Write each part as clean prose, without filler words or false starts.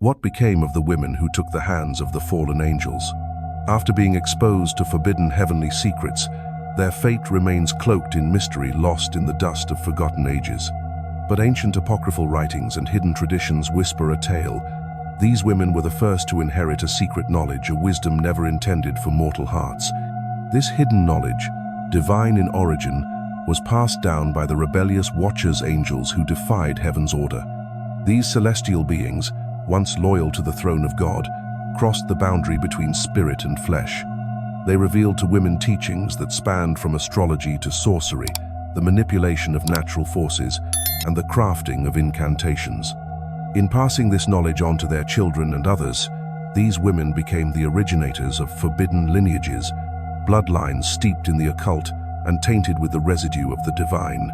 What became of the women who took the hands of the fallen angels? After being exposed to forbidden heavenly secrets, their fate remains cloaked in mystery, lost in the dust of forgotten ages. But ancient apocryphal writings and hidden traditions whisper a tale. These women were the first to inherit a secret knowledge, a wisdom never intended for mortal hearts. This hidden knowledge, divine in origin, was passed down by the rebellious Watchers angels who defied heaven's order. These celestial beings, once loyal to the throne of God, crossed the boundary between spirit and flesh. They revealed to women teachings that spanned from astrology to sorcery, the manipulation of natural forces, and the crafting of incantations. In passing this knowledge on to their children and others, these women became the originators of forbidden lineages, bloodlines steeped in the occult and tainted with the residue of the divine.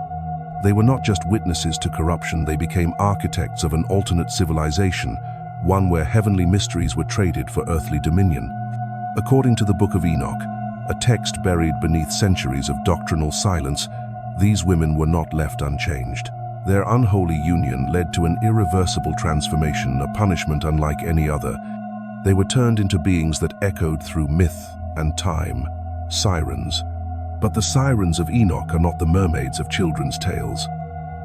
They were not just witnesses to corruption, they became architects of an alternate civilization, one where heavenly mysteries were traded for earthly dominion. According to the Book of Enoch, a text buried beneath centuries of doctrinal silence, these women were not left unchanged. Their unholy union led to an irreversible transformation, a punishment unlike any other. They were turned into beings that echoed through myth and time, sirens. But the sirens of Enoch are not the mermaids of children's tales.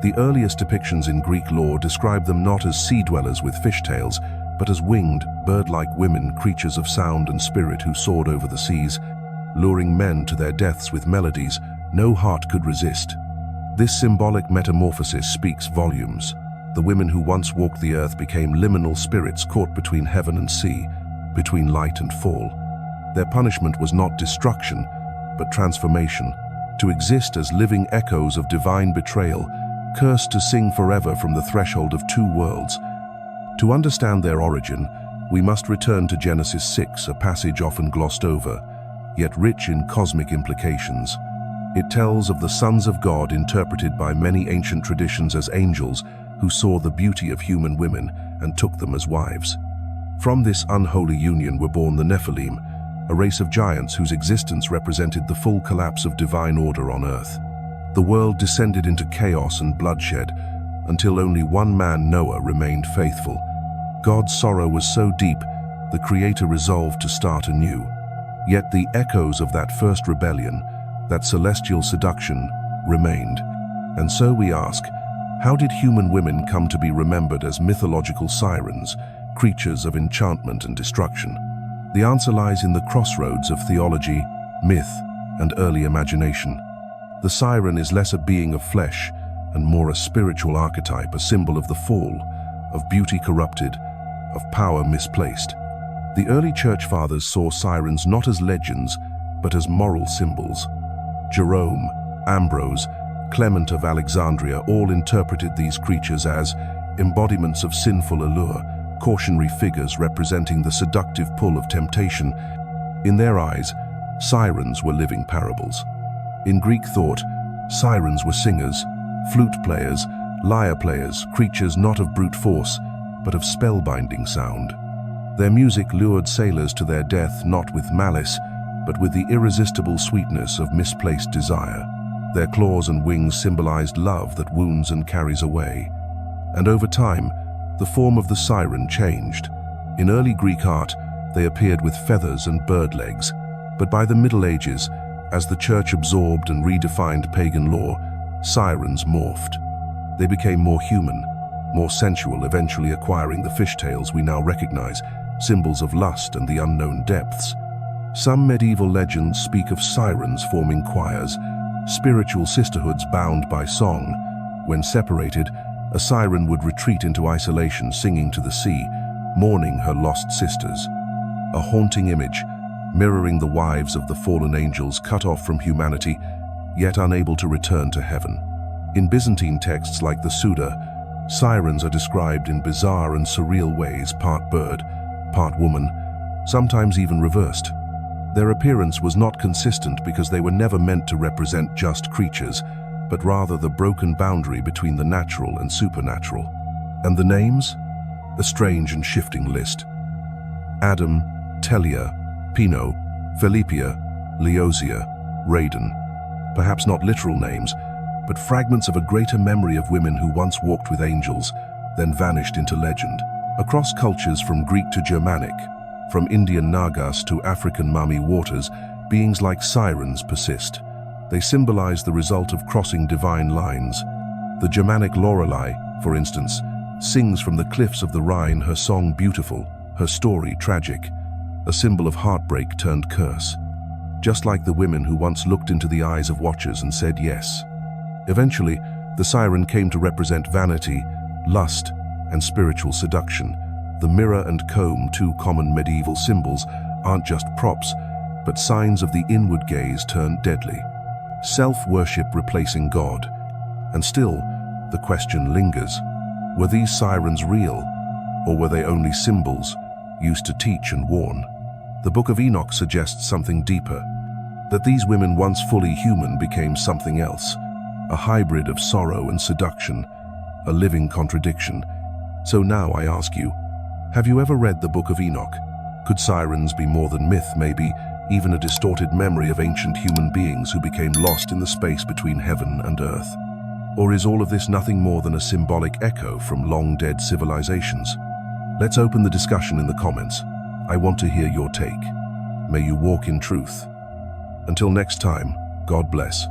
The earliest depictions in Greek lore describe them not as sea-dwellers with fishtails, but as winged, bird-like women, creatures of sound and spirit who soared over the seas, luring men to their deaths with melodies no heart could resist. This symbolic metamorphosis speaks volumes. The women who once walked the earth became liminal spirits caught between heaven and sea, between light and fall. Their punishment was not destruction, but transformation, to exist as living echoes of divine betrayal, cursed to sing forever from the threshold of two worlds. To understand their origin, we must return to Genesis 6, a passage often glossed over, yet rich in cosmic implications. It tells of the sons of God interpreted by many ancient traditions as angels who saw the beauty of human women and took them as wives. From this unholy union were born the Nephilim, a race of giants whose existence represented the full collapse of divine order on earth. The world descended into chaos and bloodshed until only one man, Noah, remained faithful. God's sorrow was so deep, the Creator resolved to start anew. Yet the echoes of that first rebellion, that celestial seduction, remained. And so we ask, how did human women come to be remembered as mythological sirens, creatures of enchantment and destruction? The answer lies in the crossroads of theology, myth, and early imagination. The siren is less a being of flesh and more a spiritual archetype, a symbol of the fall, of beauty corrupted, of power misplaced. The early church fathers saw sirens not as legends, but as moral symbols. Jerome, Ambrose, Clement of Alexandria all interpreted these creatures as embodiments of sinful allure, cautionary figures representing the seductive pull of temptation. In their eyes, sirens were living parables. In Greek thought, sirens were singers, flute players, lyre players, creatures not of brute force, but of spellbinding sound. Their music lured sailors to their death not with malice, but with the irresistible sweetness of misplaced desire. Their claws and wings symbolized love that wounds and carries away. And over time, the form of the siren changed. In early Greek art, they appeared with feathers and bird legs, but by the Middle Ages, as the church absorbed and redefined pagan lore, sirens morphed. They became more human, more sensual, eventually acquiring the fishtails we now recognize, symbols of lust and the unknown depths. Some medieval legends speak of sirens forming choirs, spiritual sisterhoods bound by song. When separated, a siren would retreat into isolation, singing to the sea, mourning her lost sisters. A haunting image, mirroring the wives of the fallen angels cut off from humanity, yet unable to return to heaven. In Byzantine texts like the Suda, sirens are described in bizarre and surreal ways, part bird, part woman, sometimes even reversed. Their appearance was not consistent because they were never meant to represent just creatures, but rather the broken boundary between the natural and supernatural. And the names? A strange and shifting list. Adam, Telia, Pino, Felipia, Leosia, Raiden. Perhaps not literal names, but fragments of a greater memory of women who once walked with angels, then vanished into legend. Across cultures from Greek to Germanic, from Indian Nagas to African Mami waters, beings like sirens persist. They symbolize the result of crossing divine lines. The Germanic Lorelei, for instance, sings from the cliffs of the Rhine, her song beautiful, her story tragic, a symbol of heartbreak turned curse. Just like the women who once looked into the eyes of watchers and said yes. Eventually, the siren came to represent vanity, lust, and spiritual seduction. The mirror and comb, two common medieval symbols, aren't just props, but signs of the inward gaze turned deadly. Self-worship replacing God. And still, the question lingers. Were these sirens real, or were they only symbols used to teach and warn? The Book of Enoch suggests something deeper, that these women once fully human became something else, a hybrid of sorrow and seduction, a living contradiction. So now I ask you, have you ever read the Book of Enoch? Could sirens be more than myth, maybe even a distorted memory of ancient human beings who became lost in the space between heaven and earth? Or is all of this nothing more than a symbolic echo from long-dead civilizations? Let's open the discussion in the comments. I want to hear your take. May you walk in truth. Until next time, God bless.